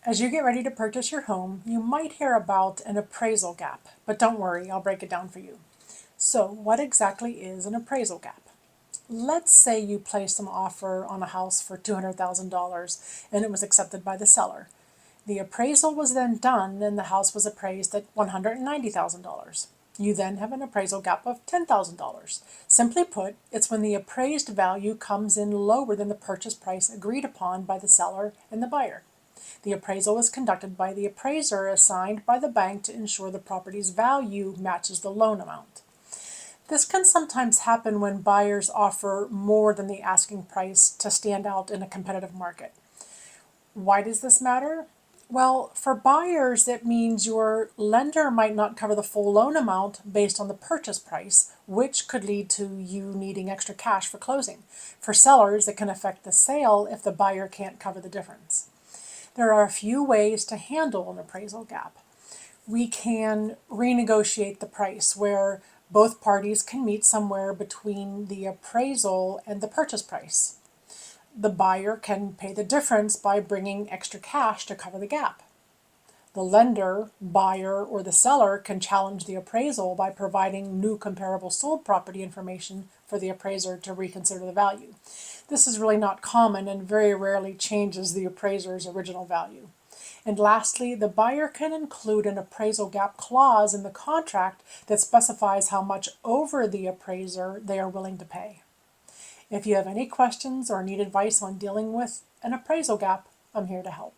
As you get ready to purchase your home, you might hear about an appraisal gap, but don't worry, I'll break it down for you. So, what exactly is an appraisal gap? Let's say you placed an offer on a house for $200,000 and it was accepted by the seller. The appraisal was then done and the house was appraised at $190,000. You then have an appraisal gap of $10,000. Simply put, it's when the appraised value comes in lower than the purchase price agreed upon by the seller and the buyer. The appraisal is conducted by the appraiser assigned by the bank to ensure the property's value matches the loan amount. This can sometimes happen when buyers offer more than the asking price to stand out in a competitive market. Why does this matter? Well, for buyers, it means your lender might not cover the full loan amount based on the purchase price, which could lead to you needing extra cash for closing. For sellers, it can affect the sale if the buyer can't cover the difference. There are a few ways to handle an appraisal gap. We can renegotiate the price where both parties can meet somewhere between the appraisal and the purchase price. The buyer can pay the difference by bringing extra cash to cover the gap. The lender, buyer, or the seller can challenge the appraisal by providing new comparable sold property information for the appraiser to reconsider the value. This is really not common and very rarely changes the appraiser's original value. And lastly, the buyer can include an appraisal gap clause in the contract that specifies how much over the appraiser they are willing to pay. If you have any questions or need advice on dealing with an appraisal gap, I'm here to help.